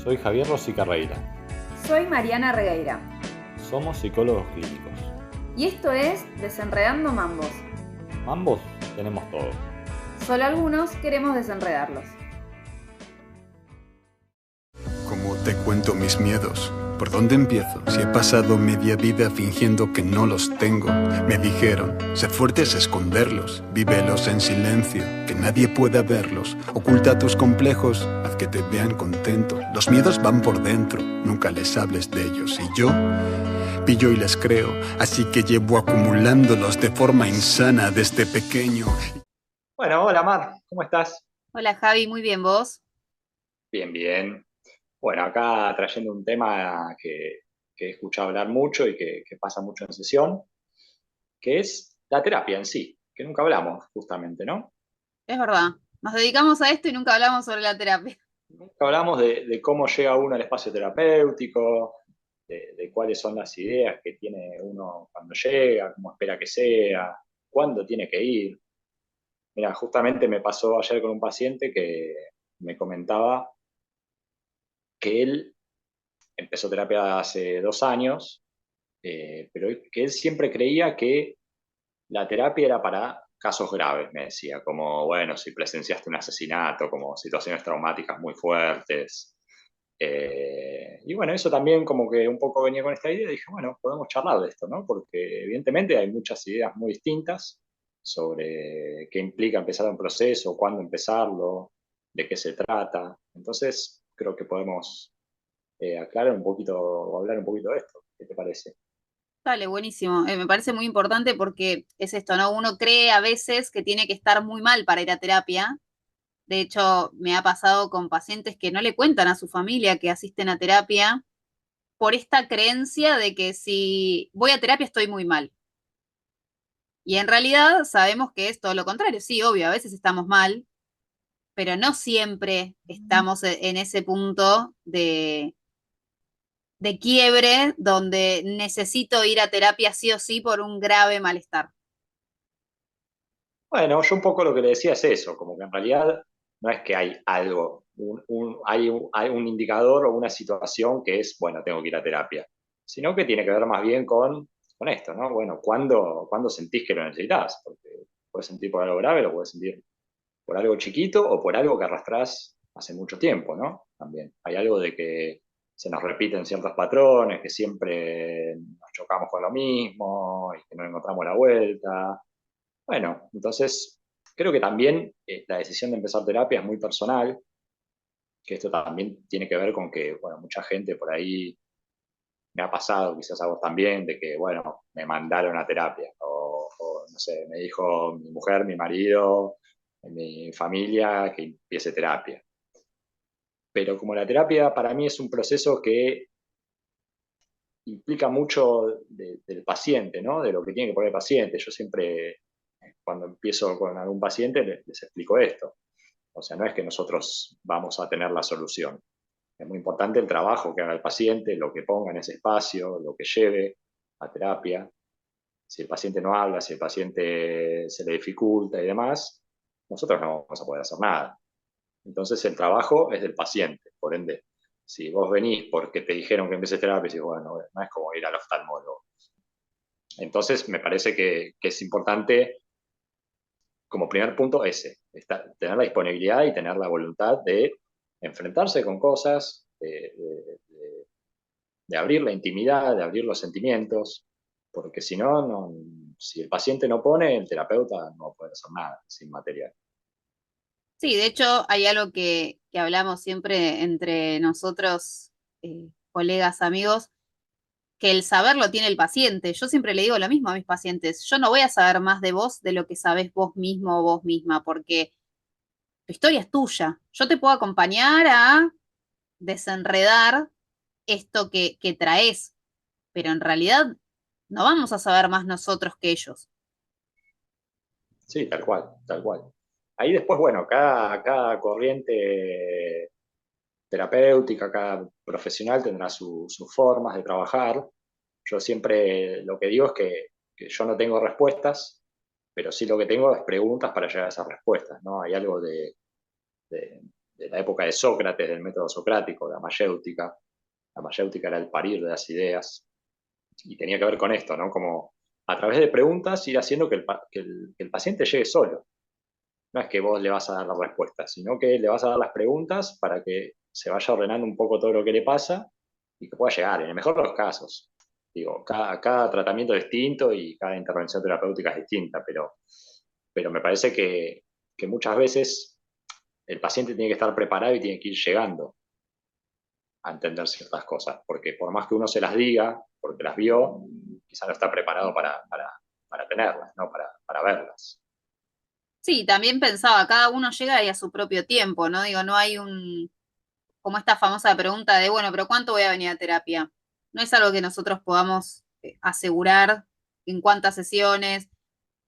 Soy Javier Rossi Carreira. Soy Mariana Regueira. Somos psicólogos clínicos. Y esto es Desenredando Mambos. Ambos tenemos todo. Solo algunos queremos desenredarlos. ¿Cómo te cuento mis miedos? ¿Por dónde empiezo? Si he pasado media vida fingiendo que no los tengo. Me dijeron, sé fuerte es esconderlos. Vívelos en silencio, que nadie pueda verlos. Oculta tus complejos, haz que te vean contento. Los miedos van por dentro, nunca les hables de ellos. Y yo pillo y les creo, así que llevo acumulándolos de forma insana desde pequeño. Bueno, hola Mar, ¿cómo estás? Hola Javi, muy bien, ¿vos? Bien, bien. Bueno, acá trayendo un tema que he escuchado hablar mucho y que pasa mucho en sesión, que es la terapia en sí, que nunca hablamos justamente, ¿no? Es verdad, nos dedicamos a esto y nunca hablamos sobre la terapia. Nunca hablamos de cómo llega uno al espacio terapéutico, de cuáles son las ideas que tiene uno cuando llega, cómo espera que sea, cuándo tiene que ir. Mira, justamente me pasó ayer con un paciente que me comentaba que él empezó terapia hace 2 años, pero que él siempre creía que la terapia era para casos graves, me decía, como, bueno, si presenciaste un asesinato, como situaciones traumáticas muy fuertes. Y bueno, eso también como que un poco venía con esta idea y dije, bueno, podemos charlar de esto, ¿no? Porque evidentemente hay muchas ideas muy distintas sobre qué implica empezar un proceso, cuándo empezarlo, de qué se trata. Entonces, creo que podemos aclarar un poquito o hablar un poquito de esto. ¿Qué te parece? Dale, buenísimo. Me parece muy importante porque es esto, ¿no? Uno cree a veces que tiene que estar muy mal para ir a terapia. De hecho, me ha pasado con pacientes que no le cuentan a su familia que asisten a terapia por esta creencia de que si voy a terapia estoy muy mal. Y en realidad sabemos que es todo lo contrario. Sí, obvio, a veces estamos mal, pero no siempre estamos en ese punto de quiebre donde necesito ir a terapia sí o sí por un grave malestar. Bueno, yo un poco lo que le decía es eso, como que en realidad no es que hay algo, hay un indicador o una situación que es, bueno, tengo que ir a terapia, sino que tiene que ver más bien con esto, ¿no? Bueno, ¿cuándo sentís que lo necesitas? Porque puedes sentir por algo grave, lo puedes sentir por algo chiquito o por algo que arrastrás hace mucho tiempo, ¿no? También hay algo de que se nos repiten ciertos patrones, que siempre nos chocamos con lo mismo y que no encontramos la vuelta. Bueno, entonces creo que también la decisión de empezar terapia es muy personal, que esto también tiene que ver con que, bueno, mucha gente por ahí me ha pasado, quizás a vos también, de que, bueno, me mandaron a terapia, o no sé, me dijo mi mujer, mi marido, mi familia que empiece terapia. Pero como la terapia para mí es un proceso que implica mucho del paciente, ¿no? De lo que tiene que poner el paciente. Yo siempre, cuando empiezo con algún paciente, les explico esto. O sea, no es que nosotros vamos a tener la solución. Es muy importante el trabajo que haga el paciente, lo que ponga en ese espacio, lo que lleve a terapia. Si el paciente no habla, si el paciente se le dificulta y demás, nosotros no vamos a poder hacer nada. Entonces el trabajo es del paciente, por ende. Si vos venís porque te dijeron que empieces terapia, y bueno, no es como ir al oftalmólogo. Entonces me parece que es importante como primer punto ese, tener la disponibilidad y tener la voluntad de enfrentarse con cosas, de abrir la intimidad, de abrir los sentimientos, porque si no, si el paciente no pone, el terapeuta no puede hacer nada sin material. Sí, de hecho hay algo que hablamos siempre entre nosotros, colegas, amigos, que el saber lo tiene el paciente. Yo siempre le digo lo mismo a mis pacientes. Yo no voy a saber más de vos de lo que sabés vos mismo o vos misma, porque tu historia es tuya. Yo te puedo acompañar a desenredar esto que traes, pero en realidad no vamos a saber más nosotros que ellos. Sí, tal cual, tal cual. Ahí después, bueno, cada corriente terapéutica, cada profesional tendrá sus formas de trabajar. Yo siempre lo que digo es que yo no tengo respuestas, pero sí lo que tengo es preguntas para llegar a esas respuestas, ¿no? Hay algo de de la época de Sócrates, del método socrático, de la mayéutica. La mayéutica era el parir de las ideas y tenía que ver con esto, ¿no? Como a través de preguntas ir haciendo que el paciente llegue solo. No es que vos le vas a dar la respuesta, sino que le vas a dar las preguntas para que se vaya ordenando un poco todo lo que le pasa y que pueda llegar, en el mejor de los casos. Digo, cada tratamiento es distinto y cada intervención terapéutica es distinta, pero me parece que muchas veces el paciente tiene que estar preparado y tiene que ir llegando a entender ciertas cosas, porque por más que uno se las diga, porque las vio, quizá no está preparado para tenerlas, ¿no? Para verlas. Sí, también pensaba, cada uno llega ahí a su propio tiempo, ¿no? Digo, no hay como esta famosa pregunta de, bueno, pero ¿cuánto voy a venir a terapia? No es algo que nosotros podamos asegurar en cuántas sesiones.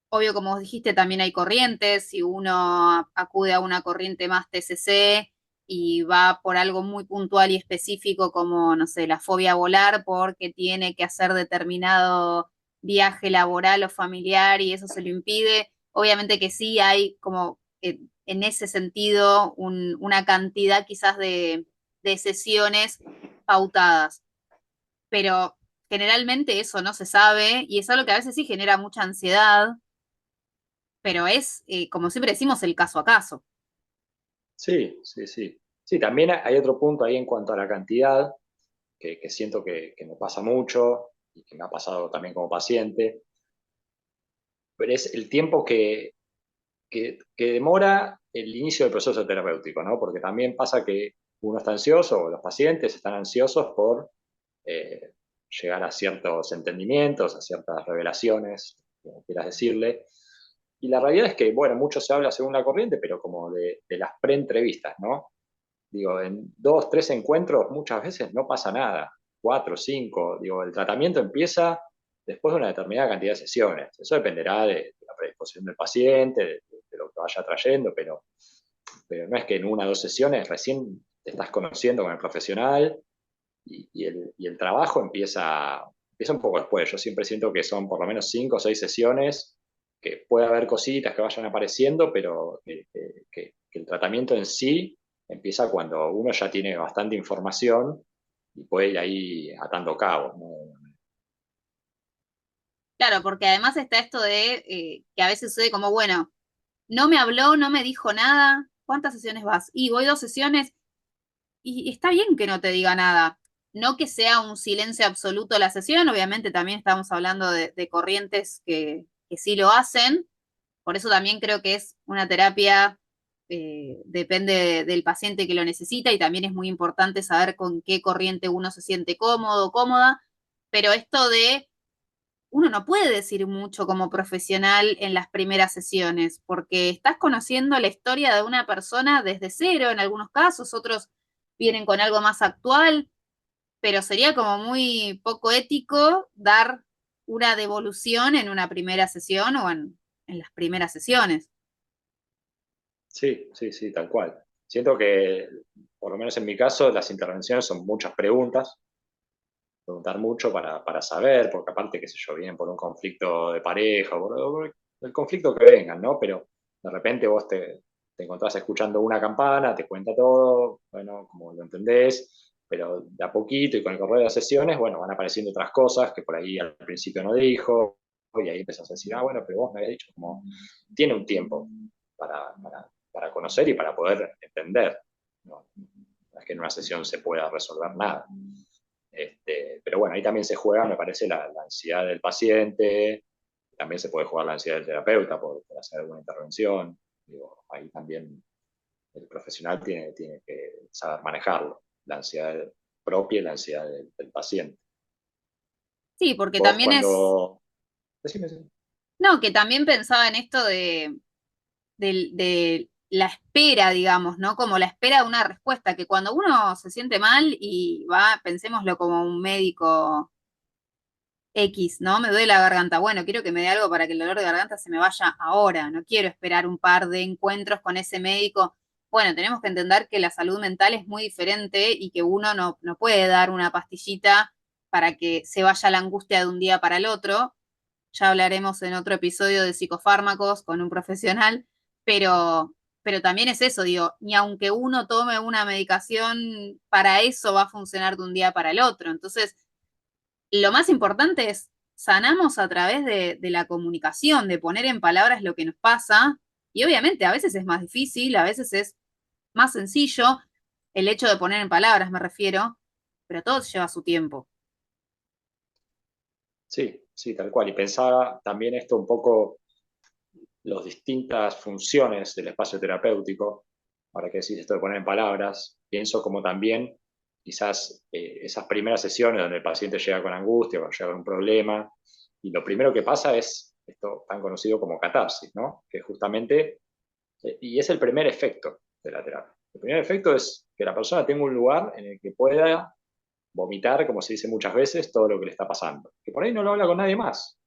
Obvio, como vos dijiste, también hay corrientes. Si uno acude a una corriente más TCC y va por algo muy puntual y específico como, no sé, la fobia a volar porque tiene que hacer determinado viaje laboral o familiar y eso se lo impide, obviamente que sí hay como en ese sentido una cantidad quizás de sesiones pautadas, pero generalmente eso no se sabe y es algo que a veces sí genera mucha ansiedad, pero es, como siempre decimos, el caso a caso. Sí, sí, sí. Sí, también hay otro punto ahí en cuanto a la cantidad, que siento que me pasa mucho y que me ha pasado también como paciente, pero es el tiempo que demora el inicio del proceso terapéutico, ¿no? Porque también pasa que uno está ansioso, o los pacientes están ansiosos por eh, llegar a ciertos entendimientos, a ciertas revelaciones, como quieras decirle. Y la realidad es que, bueno, mucho se habla según la corriente, pero como de las preentrevistas, ¿no? Digo, en 2, 3 encuentros muchas veces no pasa nada, 4, 5, digo, el tratamiento empieza después de una determinada cantidad de sesiones. Eso dependerá de la predisposición del paciente, de lo que vaya trayendo, pero no es que en 1 o 2 sesiones recién te estás conociendo con el profesional y el trabajo empieza un poco después. Yo siempre siento que son por lo menos 5 o 6 sesiones, que puede haber cositas que vayan apareciendo, pero que el tratamiento en sí empieza cuando uno ya tiene bastante información y puede ir ahí atando cabos, ¿no? Claro, porque además está esto de que a veces sucede como, bueno, no me habló, no me dijo nada, ¿cuántas sesiones vas? Y voy 2 sesiones y está bien que no te diga nada. No que sea un silencio absoluto la sesión, obviamente también estamos hablando de corrientes que sí lo hacen, por eso también creo que es una terapia, depende del paciente que lo necesita y también es muy importante saber con qué corriente uno se siente cómodo o cómoda, pero esto de uno no puede decir mucho como profesional en las primeras sesiones, porque estás conociendo la historia de una persona desde cero en algunos casos, otros vienen con algo más actual, pero sería como muy poco ético dar una devolución en una primera sesión o en las primeras sesiones. Sí, sí, sí, tal cual. Siento que, por lo menos en mi caso, las intervenciones son muchas preguntas, preguntar mucho para saber, porque aparte, qué sé yo, vienen por un conflicto de pareja, por el conflicto que vengan, ¿no? Pero de repente vos te encontrás escuchando una campana, te cuenta todo, bueno, como lo entendés, pero de a poquito y con el correr de las sesiones, bueno, van apareciendo otras cosas que por ahí al principio no dijo, y ahí empezás a decir, ah, bueno, pero vos me habías dicho, como tiene un tiempo para conocer y para poder entender, ¿no? No es que en una sesión se pueda resolver nada. Pero bueno, ahí también se juega, me parece, la ansiedad del paciente, también se puede jugar la ansiedad del terapeuta por hacer alguna intervención. Digo, ahí también el profesional tiene que saber manejarlo, la ansiedad propia y la ansiedad del paciente. Sí, porque Vos también es, cuando... Decime, decime. no, que también pensaba en esto de la espera, digamos, ¿no? Como la espera de una respuesta, que cuando uno se siente mal y va, pensémoslo como un médico X, ¿no? Me duele la garganta. Bueno, quiero que me dé algo para que el dolor de garganta se me vaya ahora. No quiero esperar un par de encuentros con ese médico. Bueno, tenemos que entender que la salud mental es muy diferente y que uno no puede dar una pastillita para que se vaya la angustia de un día para el otro. Ya hablaremos en otro episodio de psicofármacos con un profesional, pero pero también es eso, digo, ni aunque uno tome una medicación, para eso va a funcionar de un día para el otro. Entonces, lo más importante es sanamos a través de la comunicación, de poner en palabras lo que nos pasa, y obviamente a veces es más difícil, a veces es más sencillo, el hecho de poner en palabras me refiero, pero todo lleva su tiempo. Sí, sí, tal cual. Y pensaba también esto un poco, las distintas funciones del espacio terapéutico, ahora que decís esto de poner en palabras, pienso como también quizás esas primeras sesiones donde el paciente llega con angustia, o llega con un problema, y lo primero que pasa es esto tan conocido como catarsis, ¿no? Que justamente, y es el primer efecto de la terapia. El primer efecto es que la persona tenga un lugar en el que pueda vomitar, como se dice muchas veces, todo lo que le está pasando. Que por ahí no lo habla con nadie más.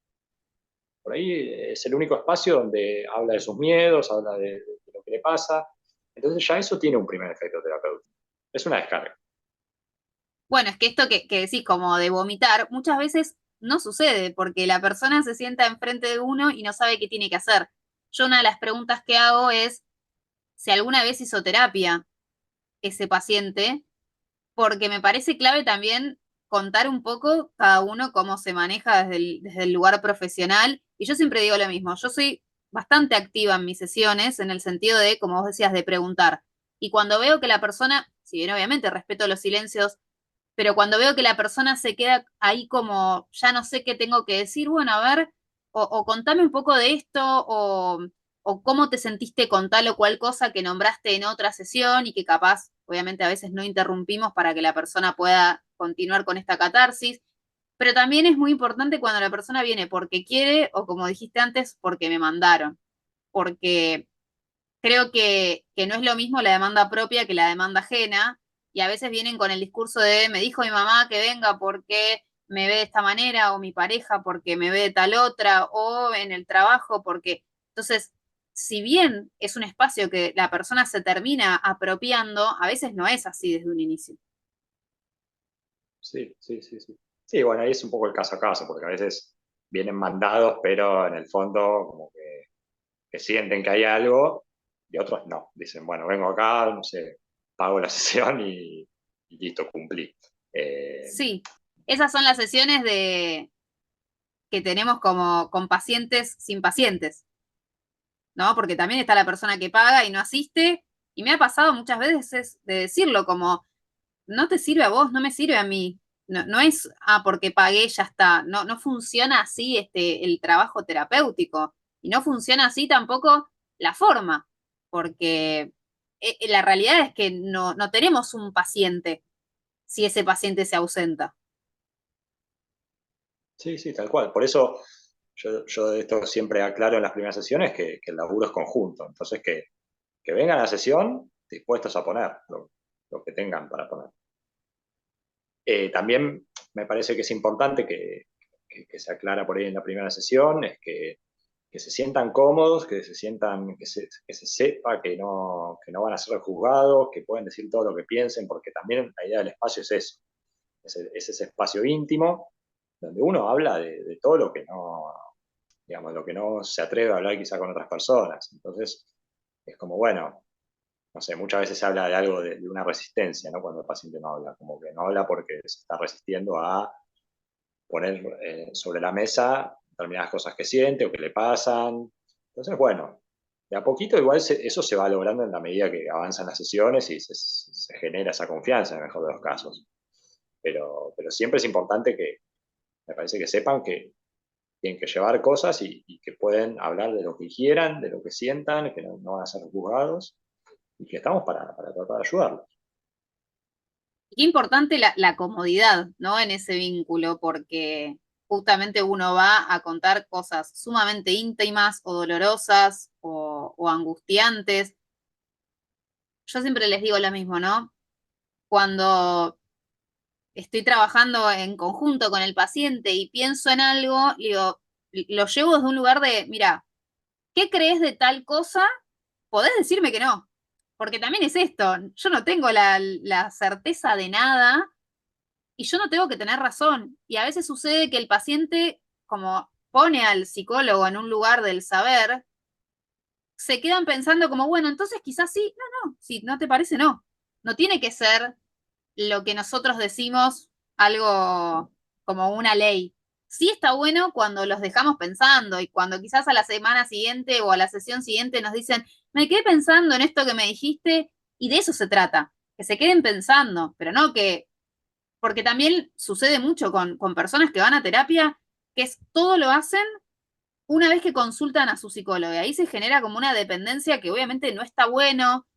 Por ahí es el único espacio donde habla de sus miedos, habla de lo que le pasa. Entonces ya eso tiene un primer efecto terapéutico. Es una descarga. Bueno, es que esto que decís como de vomitar, muchas veces no sucede porque la persona se sienta enfrente de uno y no sabe qué tiene que hacer. Yo una de las preguntas que hago es si alguna vez hizo terapia ese paciente, porque me parece clave también contar un poco cada uno cómo se maneja desde el lugar profesional. Y yo siempre digo lo mismo, yo soy bastante activa en mis sesiones en el sentido de, como vos decías, de preguntar. Y cuando veo que la persona, si bien obviamente respeto los silencios, pero cuando veo que la persona se queda ahí como, ya no sé qué tengo que decir, bueno, a ver, o contame un poco de esto, o cómo te sentiste con tal o cual cosa que nombraste en otra sesión y que capaz, obviamente a veces no interrumpimos para que la persona pueda continuar con esta catarsis, pero también es muy importante cuando la persona viene porque quiere o como dijiste antes, porque me mandaron, porque creo que no es lo mismo la demanda propia que la demanda ajena, y a veces vienen con el discurso de me dijo mi mamá que venga porque me ve de esta manera, o mi pareja porque me ve de tal otra, o en el trabajo porque... Entonces, si bien es un espacio que la persona se termina apropiando, a veces no es así desde un inicio. Sí, sí, sí, sí. Sí, bueno, ahí es un poco el caso a caso, porque a veces vienen mandados, pero en el fondo como que sienten que hay algo, y otros no. Dicen, bueno, vengo acá, no sé, pago la sesión y listo, cumplí. Eh, Sí, esas son las sesiones que tenemos como con pacientes sin pacientes. ¿No? Porque también está la persona que paga y no asiste, y me ha pasado muchas veces de decirlo como, no te sirve a vos, no me sirve a mí. No, no es, porque pagué, ya está. No, no funciona así el trabajo terapéutico. Y no funciona así tampoco la forma, porque la realidad es que no tenemos un paciente si ese paciente se ausenta. sí, sí, tal cual. Por eso yo esto siempre aclaro en las primeras sesiones que el laburo es conjunto. Entonces, que vengan a la sesión dispuestos a poner lo que tengan para poner. También me parece que es importante que se aclara por ahí en la primera sesión, es que se sientan cómodos, que se sientan, que se sepa que no van a ser juzgados, que pueden decir todo lo que piensen, porque también la idea del espacio es eso, es ese espacio íntimo donde uno habla de todo lo que no, digamos, lo que no se atreve a hablar quizá con otras personas. Entonces, es como, bueno, no sé, muchas veces se habla de algo de una resistencia, ¿no? Cuando el paciente no habla, como que no habla porque se está resistiendo a poner sobre la mesa determinadas cosas que siente o que le pasan. Entonces, bueno, de a poquito igual eso se va logrando en la medida que avanzan las sesiones y se genera esa confianza en el mejor de los casos. Pero siempre es importante que, me parece que sepan que tienen que llevar cosas y que pueden hablar de lo que quieran, de lo que sientan, que no van a ser juzgados y que estamos para tratar de ayudarlos. Qué importante la comodidad, ¿no? En ese vínculo, porque justamente uno va a contar cosas sumamente íntimas o dolorosas o angustiantes. Yo siempre les digo lo mismo, ¿no? Cuando estoy trabajando en conjunto con el paciente y pienso en algo, digo, lo llevo desde un lugar de, mira, ¿qué crees de tal cosa? Podés decirme que no, porque también es esto, yo no tengo la certeza de nada y yo no tengo que tener razón. Y a veces sucede que el paciente, como pone al psicólogo en un lugar del saber, se quedan pensando como, bueno, entonces quizás sí, no, si no te parece, no. No tiene que ser lo que nosotros decimos algo como una ley. Sí está bueno cuando los dejamos pensando y cuando quizás a la semana siguiente o a la sesión siguiente nos dicen, me quedé pensando en esto que me dijiste y de eso se trata, que se queden pensando, pero no que, porque también sucede mucho con personas que van a terapia, que es, todo lo hacen una vez que consultan a su psicólogo y ahí se genera como una dependencia que obviamente no está bueno.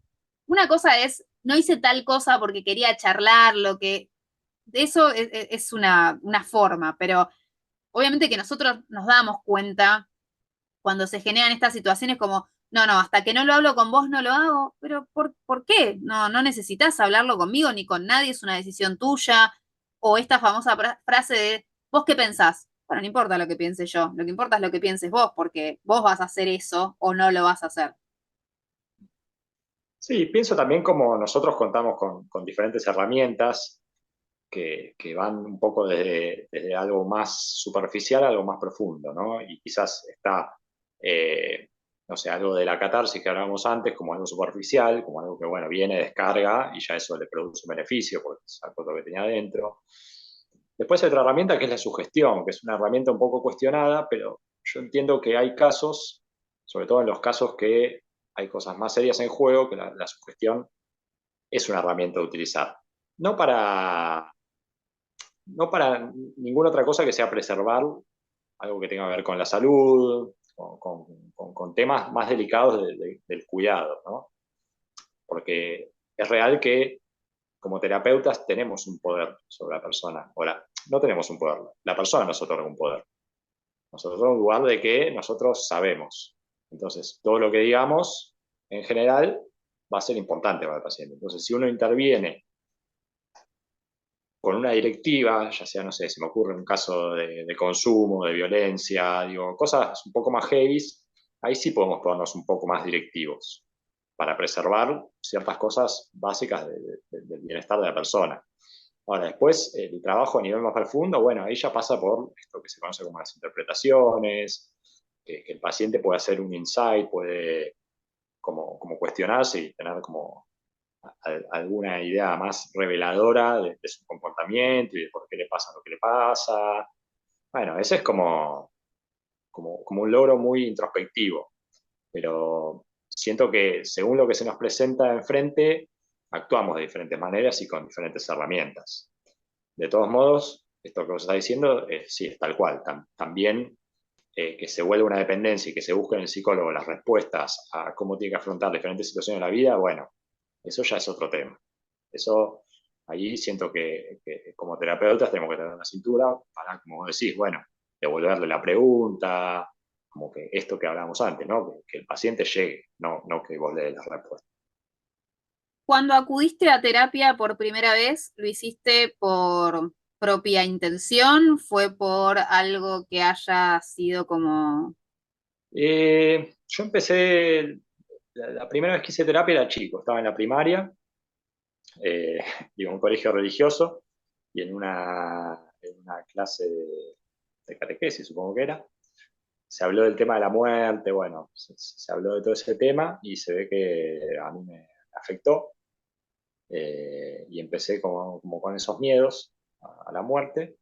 Una cosa es, no hice tal cosa porque quería charlar, lo que eso es una forma, pero obviamente que nosotros nos damos cuenta cuando se generan estas situaciones como, no, hasta que no lo hablo con vos no lo hago, pero ¿por qué? No necesitas hablarlo conmigo ni con nadie, es una decisión tuya, o esta famosa frase de, ¿vos qué pensás? Bueno, no importa lo que piense yo, lo que importa es lo que pienses vos, porque vos vas a hacer eso o no lo vas a hacer. Sí, pienso también como nosotros contamos con diferentes herramientas que van un poco desde algo más superficial a algo más profundo, ¿no? Y quizás está, no sé, algo de la catarsis que hablábamos antes, como algo superficial, como algo que, bueno, viene, descarga y ya eso le produce un beneficio porque sacó lo que tenía adentro. Después hay otra herramienta que es la sugestión, que es una herramienta un poco cuestionada, pero yo entiendo que hay casos, sobre todo en los casos que hay cosas más serias en juego, que la sugestión es una herramienta de utilizar. No para no para ninguna otra cosa que sea preservar algo que tenga que ver con la salud, con temas más delicados del cuidado, ¿no? Porque es real que como terapeutas tenemos un poder sobre la persona. Ahora, no tenemos un poder, la persona nos otorga un poder. Nos otorga un lugar de que nosotros sabemos. Entonces, todo lo que digamos, en general, va a ser importante para el paciente. Entonces, si uno interviene con una directiva, ya sea, no sé, se me ocurre un caso de consumo, de violencia, digo, cosas un poco más heavy, ahí sí podemos ponernos un poco más directivos para preservar ciertas cosas básicas del bienestar de la persona. Ahora, después, el trabajo a nivel más profundo, bueno, ahí ya pasa por esto que se conoce como las interpretaciones, que el paciente puede hacer un insight, puede como cuestionarse y tener como alguna idea más reveladora de su comportamiento y de por qué le pasa lo que le pasa. Bueno, ese es como un logro muy introspectivo, pero siento que según lo que se nos presenta enfrente, actuamos de diferentes maneras y con diferentes herramientas. De todos modos, esto que vos estás diciendo, sí, es tal cual. También que se vuelva una dependencia y que se busque en el psicólogo las respuestas a cómo tiene que afrontar diferentes situaciones de la vida, bueno, eso ya es otro tema. Eso, ahí siento que como terapeutas tenemos que tener una cintura para, como decís, bueno, devolverle la pregunta, como que esto que hablábamos antes, ¿no? Que el paciente llegue, no que vos le des la respuesta. Cuando acudiste a terapia por primera vez, ¿lo hiciste por propia intención? ¿Fue por algo que haya sido como... Yo empecé, la primera vez que hice terapia era chico, estaba en la primaria, digo, en un colegio religioso, y en una clase de catequesis, supongo que era, se habló del tema de la muerte, bueno, se habló de todo ese tema y se ve que a mí me afectó y empecé como con esos miedos a la muerte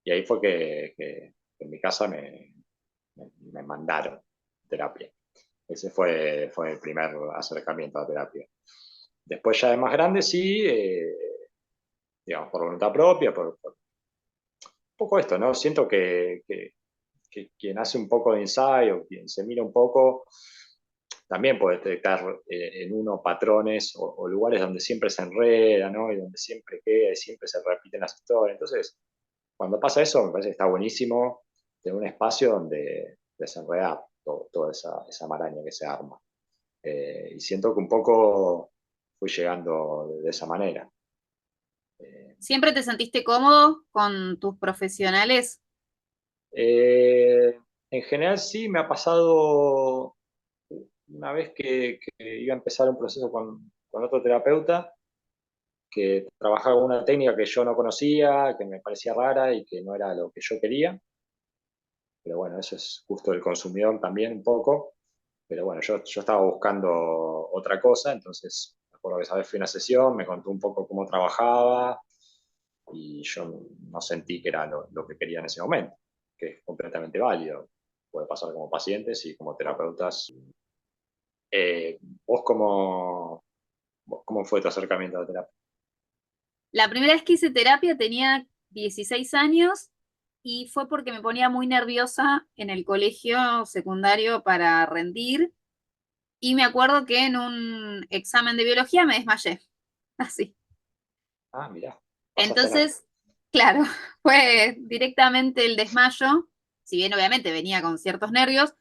y ahí fue que en mi casa me mandaron terapia. Ese fue el primer acercamiento a la terapia. Después ya de más grande sí, digamos, por voluntad propia, por un poco esto, ¿no? Siento que quien hace un poco de ensayo, quien se mira un poco, también puede detectar en uno patrones o lugares donde siempre se enreda, ¿no? Y donde siempre queda y siempre se repiten las historias. Entonces, cuando pasa eso, me parece que está buenísimo tener un espacio donde desenredar toda esa maraña que se arma. Y siento que un poco fui llegando de esa manera. Eh, ¿Siempre te sentiste cómodo con tus profesionales? eh, en general sí, me ha pasado una vez que iba a empezar un proceso con otro terapeuta que trabajaba con una técnica que yo no conocía, que me parecía rara y que no era lo que yo quería. Pero bueno, eso es justo del consumidor también un poco. pero bueno, yo estaba buscando otra cosa, entonces me acuerdo que esa vez fui a una sesión, me contó un poco cómo trabajaba y yo no sentí que era lo que quería en ese momento, que es completamente válido. Puede pasar como pacientes y como terapeutas. Eh, ¿Vos cómo fue tu acercamiento a la terapia? La primera vez que hice terapia tenía 16 años y fue porque me ponía muy nerviosa en el colegio secundario para rendir. Y me acuerdo que en un examen de biología me desmayé, así. Ah, mirá, vas a tener. Entonces, claro, fue directamente el desmayo, si bien obviamente venía con ciertos nervios,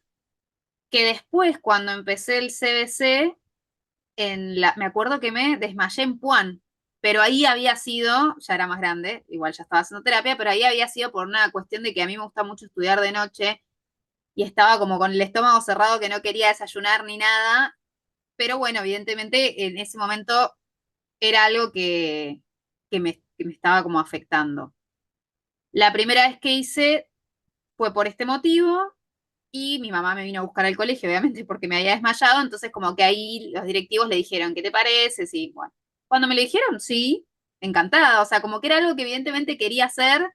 que después cuando empecé el CBC, me acuerdo que me desmayé en Puan, pero ahí había sido, ya era más grande, igual ya estaba haciendo terapia, pero ahí había sido por una cuestión de que a mí me gusta mucho estudiar de noche y estaba como con el estómago cerrado que no quería desayunar ni nada, pero bueno, evidentemente en ese momento era algo que me estaba como afectando. La primera vez que hice fue por este motivo y mi mamá me vino a buscar al colegio, obviamente, porque me había desmayado, entonces como que ahí los directivos le dijeron, ¿qué te parece? Sí, bueno. Cuando me lo dijeron, sí, encantada, o sea, como que era algo que evidentemente quería hacer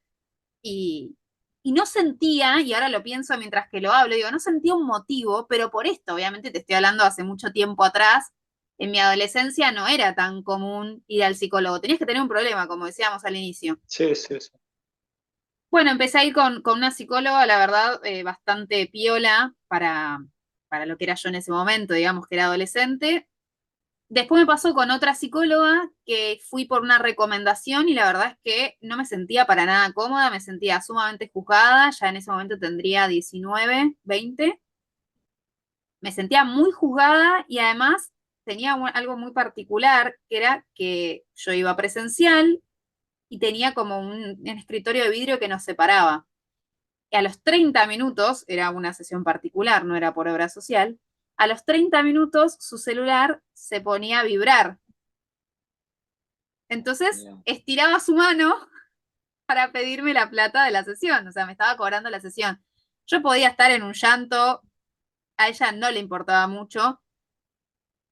y, y no sentía, y ahora lo pienso mientras que lo hablo, digo, no sentía un motivo, pero por esto, obviamente te estoy hablando hace mucho tiempo atrás, en mi adolescencia no era tan común ir al psicólogo, tenías que tener un problema, como decíamos al inicio. Sí, sí, sí. Bueno, empecé a ir con una psicóloga, la verdad, bastante piola para lo que era yo en ese momento, digamos que era adolescente. Después me pasó con otra psicóloga que fui por una recomendación y la verdad es que no me sentía para nada cómoda, me sentía sumamente juzgada, ya en ese momento tendría 19, 20. Me sentía muy juzgada y además tenía algo muy particular, que era que yo iba presencial y tenía como un escritorio de vidrio que nos separaba. Y a los 30 minutos, era una sesión particular, no era por obra social, a los 30 minutos su celular se ponía a vibrar. Entonces Mirá. estiraba su mano para pedirme la plata de la sesión, o sea, me estaba cobrando la sesión. Yo podía estar en un llanto, a ella no le importaba mucho.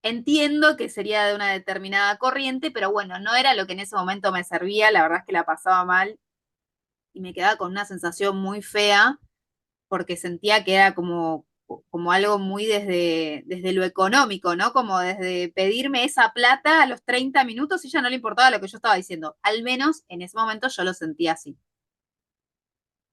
Entiendo que sería de una determinada corriente, pero bueno, no era lo que en ese momento me servía, la verdad es que la pasaba mal y me quedaba con una sensación muy fea porque sentía que era como algo muy desde lo económico, ¿no? Como desde pedirme esa plata a los 30 minutos y ya no le importaba lo que yo estaba diciendo. Al menos en ese momento yo lo sentía así.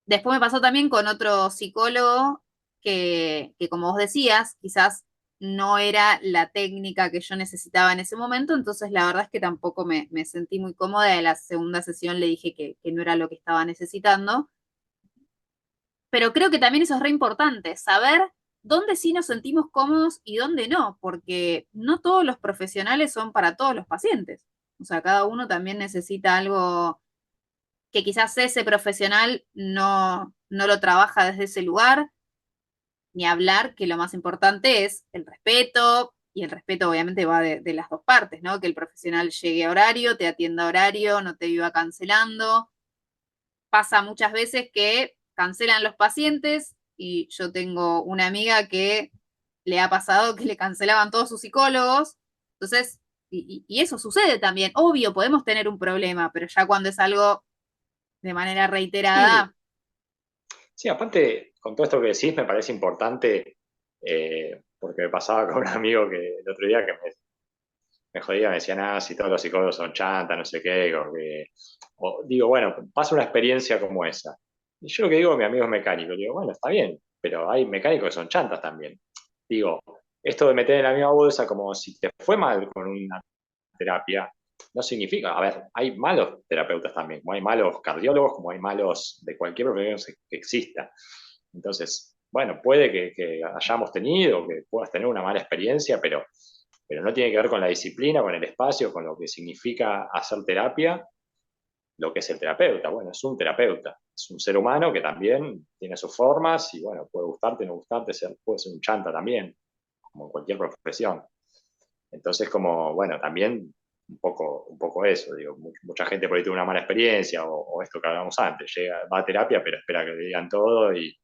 Después me pasó también con otro psicólogo que como vos decías, quizás no era la técnica que yo necesitaba en ese momento, entonces la verdad es que tampoco me sentí muy cómoda. En la segunda sesión le dije que no era lo que estaba necesitando. Pero creo que también eso es re importante, saber dónde sí nos sentimos cómodos y dónde no, porque no todos los profesionales son para todos los pacientes. O sea, cada uno también necesita algo que quizás ese profesional no lo trabaja desde ese lugar, ni hablar que lo más importante es el respeto, y el respeto obviamente va de las dos partes, ¿no? Que el profesional llegue a horario, te atienda a horario, no te viva cancelando. Pasa muchas veces que cancelan los pacientes y yo tengo una amiga que le ha pasado que le cancelaban todos sus psicólogos. Entonces, y eso sucede también. Obvio, podemos tener un problema, pero ya cuando es algo de manera Sí, reiterada, sí, aparte, con todo esto que decís, me parece importante, porque me pasaba con un amigo que el otro día que me jodía, me decía, nada, si todos los psicólogos son chantas, no sé qué, o digo, bueno, pasa una experiencia como esa. Y yo lo que digo, mi amigo es mecánico, digo, bueno, está bien, pero hay mecánicos que son chantas también. Digo, esto de meter en la misma bolsa como si te fue mal con una terapia, no significa, a ver, hay malos terapeutas también, como hay malos cardiólogos, como hay malos de cualquier profesión que exista. Entonces, bueno, puede que hayamos tenido, que puedas tener una mala experiencia, pero no tiene que ver con la disciplina, con el espacio, con lo que significa hacer terapia, lo que es el terapeuta. Bueno, es un terapeuta, es un ser humano que también tiene sus formas y bueno, puede gustarte, no gustarte, puede ser un chanta también, como en cualquier profesión. Entonces, como, bueno, también un poco eso, digo, mucha gente por ahí tiene una mala experiencia o esto que hablábamos antes, va a terapia pero espera que le digan todo y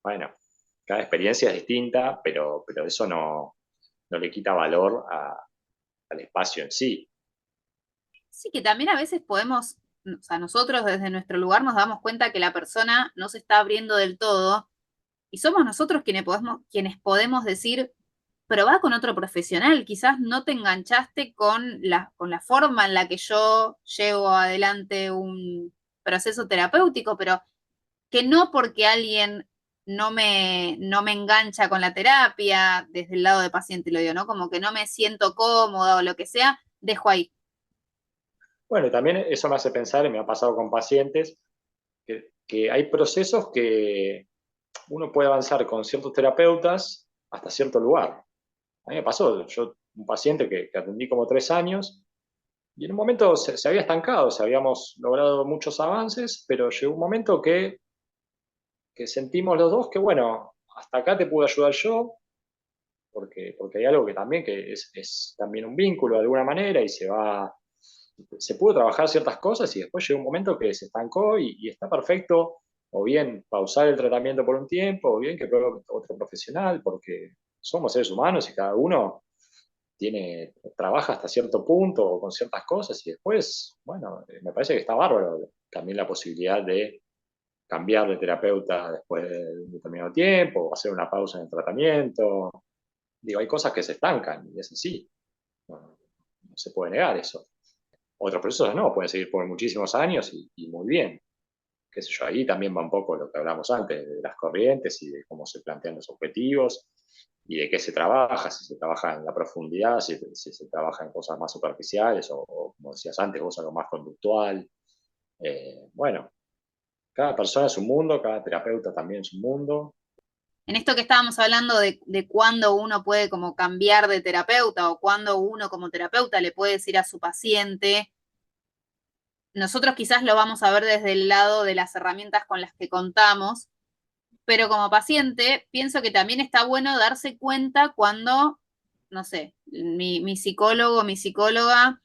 bueno, cada experiencia es distinta, pero eso no le quita valor al espacio en sí. Sí, que también a veces podemos, o sea, nosotros desde nuestro lugar nos damos cuenta que la persona no se está abriendo del todo y somos nosotros quienes podemos decir, probá con otro profesional, quizás no te enganchaste con la forma en la que yo llevo adelante un proceso terapéutico, pero que no porque alguien no me engancha con la terapia, desde el lado de paciente lo digo, ¿no? Como que no me siento cómoda o lo que sea, dejo ahí. Bueno, y también eso me hace pensar, y me ha pasado con pacientes, que hay procesos que uno puede avanzar con ciertos terapeutas hasta cierto lugar. A mí me pasó, yo, un paciente que atendí como 3 años, y en un momento se había estancado, habíamos logrado muchos avances, pero llegó un momento que sentimos los dos que, bueno, hasta acá te pude ayudar yo, porque hay algo que también que es también un vínculo de alguna manera y se pudo trabajar ciertas cosas y después llegó un momento que se estancó y está perfecto o bien pausar el tratamiento por un tiempo o bien que pruebe otro profesional porque somos seres humanos y cada uno trabaja hasta cierto punto o con ciertas cosas y después, bueno, me parece que está bárbaro también la posibilidad de cambiar de terapeuta después de un determinado tiempo o hacer una pausa en el tratamiento. Digo, hay cosas que se estancan y es así, no se puede negar eso. Otros procesos no, pueden seguir por muchísimos años y muy bien. Qué sé yo, ahí también va un poco lo que hablamos antes, de las corrientes y de cómo se plantean los objetivos y de qué se trabaja, si se trabaja en la profundidad, si se trabaja en cosas más superficiales o como decías antes, vos algo más conductual. Bueno, cada persona es un mundo, cada terapeuta también es un mundo. En esto que estábamos hablando de cuándo uno puede como cambiar de terapeuta o cuándo uno como terapeuta le puede decir a su paciente, nosotros quizás lo vamos a ver desde el lado de las herramientas con las que contamos, pero como paciente pienso que también está bueno darse cuenta cuando, no sé, mi psicólogo, mi psicóloga,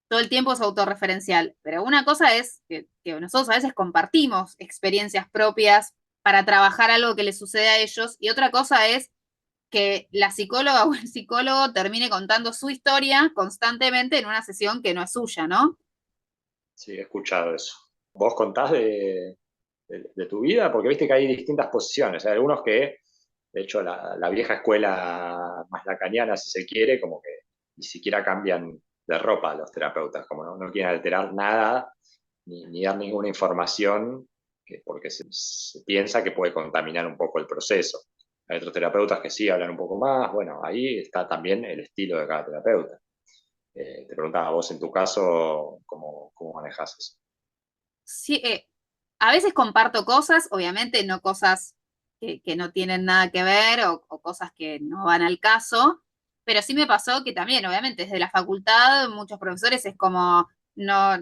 todo el tiempo es autorreferencial, pero una cosa es que nosotros a veces compartimos experiencias propias para trabajar algo que les sucede a ellos y otra cosa es que la psicóloga o el psicólogo termine contando su historia constantemente en una sesión que no es suya, ¿no? Sí, he escuchado eso. ¿Vos contás de tu vida? Porque viste que hay distintas posiciones. Hay algunos que, de hecho, la vieja escuela más lacaniana, si se quiere, como que ni siquiera cambian de ropa los terapeutas, como no quieren alterar nada ni dar ninguna información, porque se piensa que puede contaminar un poco el proceso. Hay otros terapeutas que sí hablan un poco más. Bueno, ahí está también el estilo de cada terapeuta. Te preguntaba, vos en tu caso, ¿cómo manejas eso? Sí, a veces comparto cosas, obviamente no cosas que no tienen nada que ver o cosas que no van al caso, pero sí me pasó que también, obviamente, desde la facultad, muchos profesores es como no,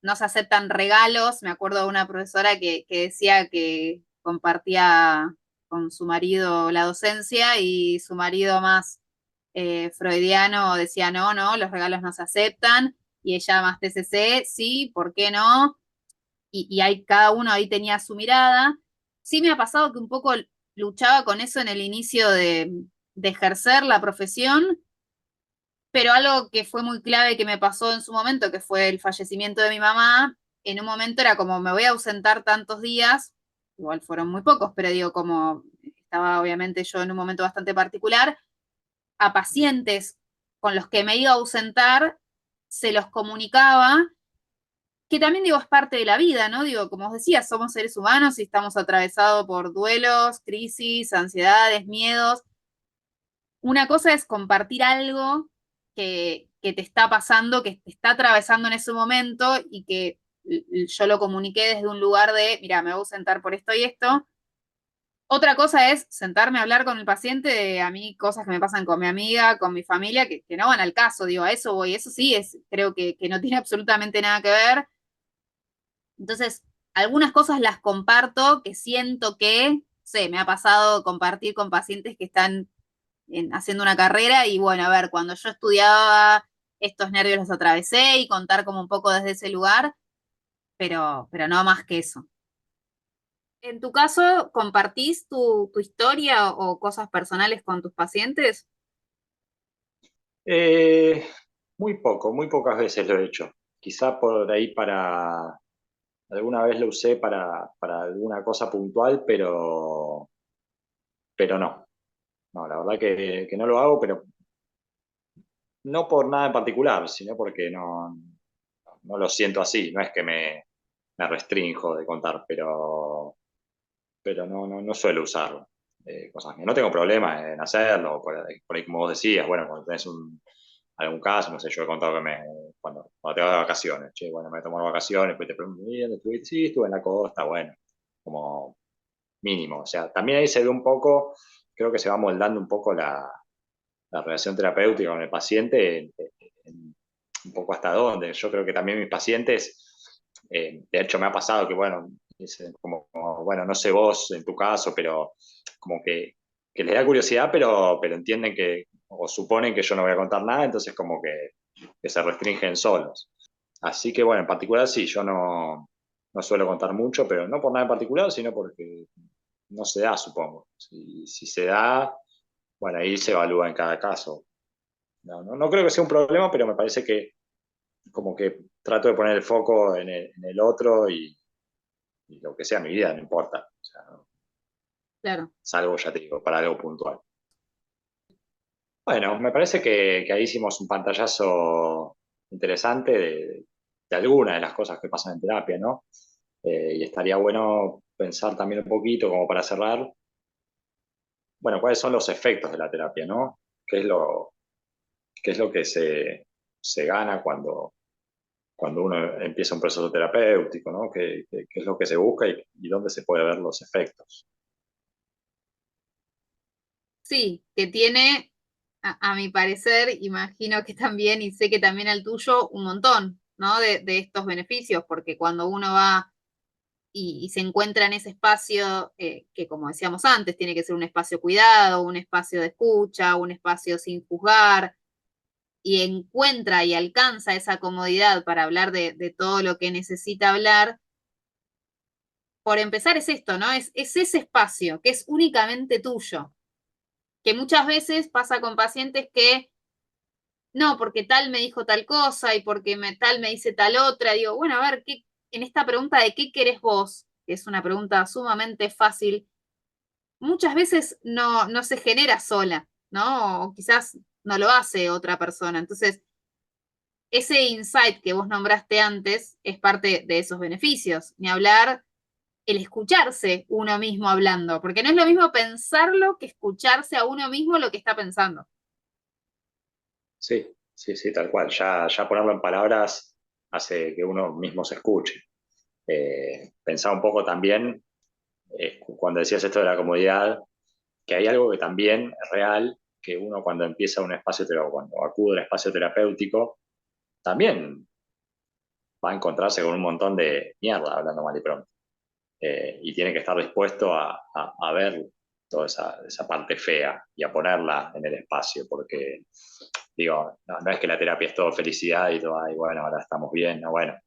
no se aceptan regalos. Me acuerdo de una profesora que decía que compartía con su marido la docencia y su marido más freudiano decía, no, no, los regalos no se aceptan, y ella más TCC, sí, ¿por qué no? Y ahí cada uno ahí tenía su mirada. Sí me ha pasado que un poco luchaba con eso en el inicio de ejercer la profesión, pero algo que fue muy clave que me pasó en su momento, que fue el fallecimiento de mi mamá, en un momento era como me voy a ausentar tantos días, igual fueron muy pocos, pero digo, como estaba obviamente yo en un momento bastante particular, a pacientes con los que me iba a ausentar, se los comunicaba, que también digo, es parte de la vida, ¿no? Digo, como os decía, somos seres humanos y estamos atravesados por duelos, crisis, ansiedades, miedos. Una cosa es compartir algo que te está pasando, que te está atravesando en ese momento y que yo lo comuniqué desde un lugar de, mira, me voy a sentar por esto y esto. Otra cosa es sentarme a hablar con el paciente de a mí cosas que me pasan con mi amiga, con mi familia, que no van al caso, digo, a eso voy, eso sí, creo que no tiene absolutamente nada que ver. Entonces, algunas cosas las comparto que siento que, sé, me ha pasado compartir con pacientes que están haciendo una carrera y bueno, a ver, cuando yo estudiaba, estos nervios los atravesé y contar como un poco desde ese lugar, pero no más que eso. En tu caso, ¿compartís tu historia o cosas personales con tus pacientes? Eh, muy pocas veces lo he hecho. Quizá por ahí alguna vez lo usé para alguna cosa puntual, pero no. No, la verdad que no lo hago, pero no por nada en particular, sino porque no lo siento así. No es que me restrinjo de contar, pero no suelo usarlo. Cosas que no tengo problema en hacerlo, por ahí como vos decías, bueno, cuando tenés algún caso, no sé, yo he contado que cuando te vas de vacaciones, che, bueno, me tomo vacaciones, pues te pregunto, ¿y dónde estuviste? Sí, estuve en la costa, bueno, como mínimo. O sea, también ahí se ve un poco, creo que se va moldando un poco la relación terapéutica con el paciente, un poco hasta dónde. Yo creo que también mis pacientes, de hecho me ha pasado que, bueno, dicen como, bueno, no sé vos en tu caso, pero como que les da curiosidad, pero entienden o suponen que yo no voy a contar nada, entonces como que se restringen solos. Así que bueno, en particular sí, yo no suelo contar mucho, pero no por nada en particular, sino porque no se da, supongo. Si se da, bueno, ahí se evalúa en cada caso. No creo que sea un problema, pero me parece que como que trato de poner el foco en el otro y lo que sea mi vida, no importa. O sea, Claro. salvo, ya te digo, para algo puntual. Bueno, me parece que ahí hicimos un pantallazo interesante de algunas de las cosas que pasan en terapia, ¿no? Y estaría bueno pensar también un poquito, como para cerrar, bueno, cuáles son los efectos de la terapia, ¿no? ¿Qué es lo que se gana cuando uno empieza un proceso terapéutico, ¿no? ¿Qué es lo que se busca y dónde se puede ver los efectos? Sí, que tiene, a mi parecer, imagino que también, y sé que también al tuyo, un montón, ¿no? De estos beneficios, porque cuando uno va y se encuentra en ese espacio, que como decíamos antes, tiene que ser un espacio cuidado, un espacio de escucha, un espacio sin juzgar, y encuentra y alcanza esa comodidad para hablar de todo lo que necesita hablar, por empezar es esto, ¿no? Es ese espacio que es únicamente tuyo, que muchas veces pasa con pacientes que no, porque tal me dijo tal cosa y porque tal me dice tal otra. Digo, bueno, a ver, en esta pregunta de qué querés vos, que es una pregunta sumamente fácil, muchas veces no se genera sola, ¿no? O quizás no lo hace otra persona. Entonces, ese insight que vos nombraste antes es parte de esos beneficios. Ni hablar el escucharse uno mismo hablando, porque no es lo mismo pensarlo que escucharse a uno mismo lo que está pensando. Sí, sí, sí, tal cual. Ya ponerlo en palabras hace que uno mismo se escuche. Pensaba un poco también, cuando decías esto de la comodidad, que hay algo que también es real, que uno cuando empieza un espacio terapéutico, cuando acude a un espacio terapéutico, también va a encontrarse con un montón de mierda, hablando mal y pronto. Y tiene que estar dispuesto a ver toda esa parte fea y a ponerla en el espacio, porque digo, no es que la terapia es todo felicidad y todo, ay, bueno, ahora estamos bien, no, bueno,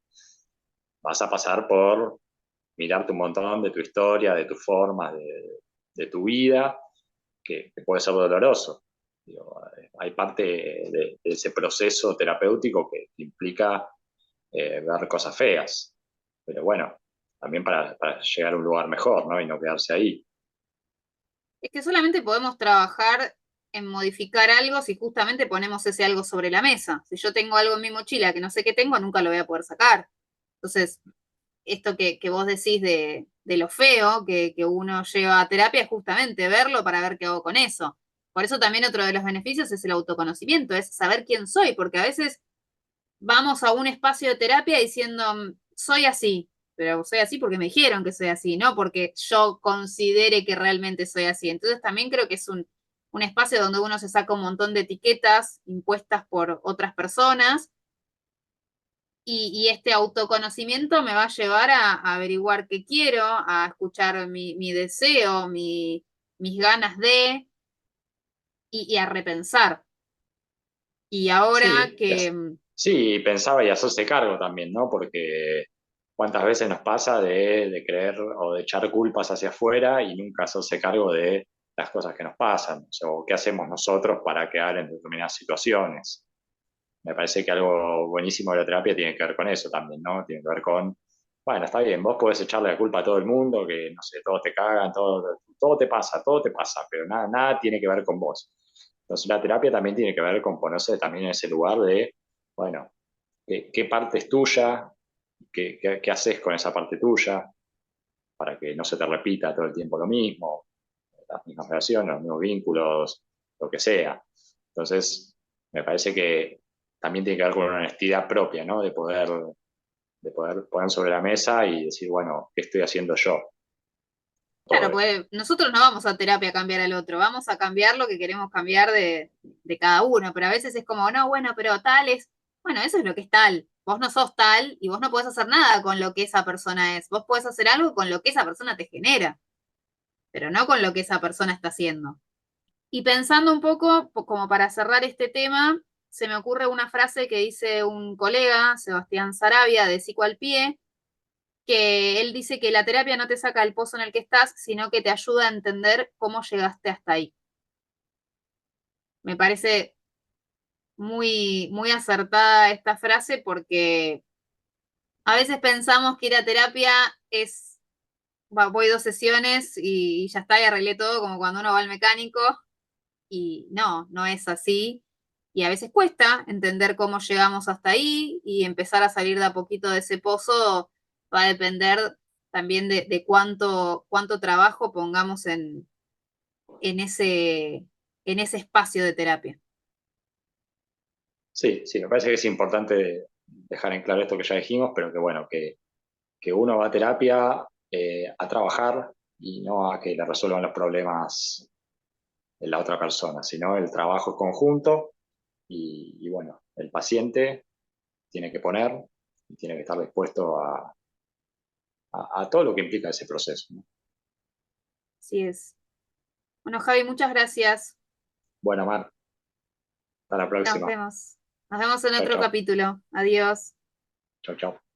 vas a pasar por mirarte un montón de tu historia, de tu forma, de tu vida, que puede ser doloroso. Digo, hay parte de ese proceso terapéutico que implica ver cosas feas, pero bueno, también para llegar a un lugar mejor, ¿no? Y no quedarse ahí. Es que solamente podemos trabajar en modificar algo si justamente ponemos ese algo sobre la mesa. Si yo tengo algo en mi mochila que no sé qué tengo, nunca lo voy a poder sacar. Entonces, esto que vos decís de lo feo que uno lleva a terapia es justamente verlo para ver qué hago con eso. Por eso también otro de los beneficios es el autoconocimiento, es saber quién soy, porque a veces vamos a un espacio de terapia diciendo, soy así, pero soy así porque me dijeron que soy así, no porque yo considere que realmente soy así. Entonces también creo que es un espacio donde uno se saca un montón de etiquetas impuestas por otras personas y este autoconocimiento me va a llevar a averiguar qué quiero, a escuchar mi deseo, mis ganas y a repensar. Y ahora Sí, que, sí, pensaba y hacerse cargo también, ¿no? Porque ¿Cuántas veces nos pasa de creer o de echar culpas hacia afuera y nunca hacerse cargo de las cosas que nos pasan? O sea, ¿qué hacemos nosotros para quedar en determinadas situaciones? Me parece que algo buenísimo de la terapia tiene que ver con eso también, ¿no? Tiene que ver con, bueno, está bien, vos podés echarle la culpa a todo el mundo, que no sé, todos te cagan, todo te pasa, pero nada tiene que ver con vos. Entonces la terapia también tiene que ver con ponerse también en ese lugar de, bueno, ¿qué parte es tuya? ¿Qué haces con esa parte tuya? Para que no se te repita todo el tiempo lo mismo, las mismas relaciones, los mismos vínculos, lo que sea. Entonces, me parece que también tiene que ver con una honestidad propia, ¿no? De poder poner sobre la mesa y decir, bueno, ¿qué estoy haciendo yo? Todo Claro, esto. pues nosotros no vamos a terapia a cambiar al otro, vamos a cambiar lo que queremos cambiar de cada uno, pero a veces es como, no, bueno, pero tal es, bueno, eso es lo que es tal, vos no sos tal y vos no podés hacer nada con lo que esa persona es, vos podés hacer algo con lo que esa persona te genera, pero no con lo que esa persona está haciendo. Y pensando un poco, como para cerrar este tema, se me ocurre una frase que dice un colega, Sebastián Sarabia, de Psico al Pie, que él dice que la terapia no te saca del pozo en el que estás, sino que te ayuda a entender cómo llegaste hasta ahí. Me parece muy, muy acertada esta frase porque a veces pensamos que ir a terapia es, voy 2 sesiones y ya está, y arreglé todo, como cuando uno va al mecánico, y no, no es así. Y a veces cuesta entender cómo llegamos hasta ahí y empezar a salir de a poquito de ese pozo va a depender también de cuánto trabajo pongamos en ese espacio de terapia. Sí, sí, me parece que es importante dejar en claro esto que ya dijimos, pero que bueno, que uno va a terapia a trabajar y no a que le resuelvan los problemas de la otra persona, sino el trabajo es conjunto y bueno, el paciente tiene que poner y tiene que estar dispuesto a todo lo que implica ese proceso, ¿no? Así es. Bueno, Javi, muchas gracias. Bueno, Mar, hasta la Nos próxima. vemos. Nos vemos en Chao, otro chao. capítulo. Adiós. Chao, chao.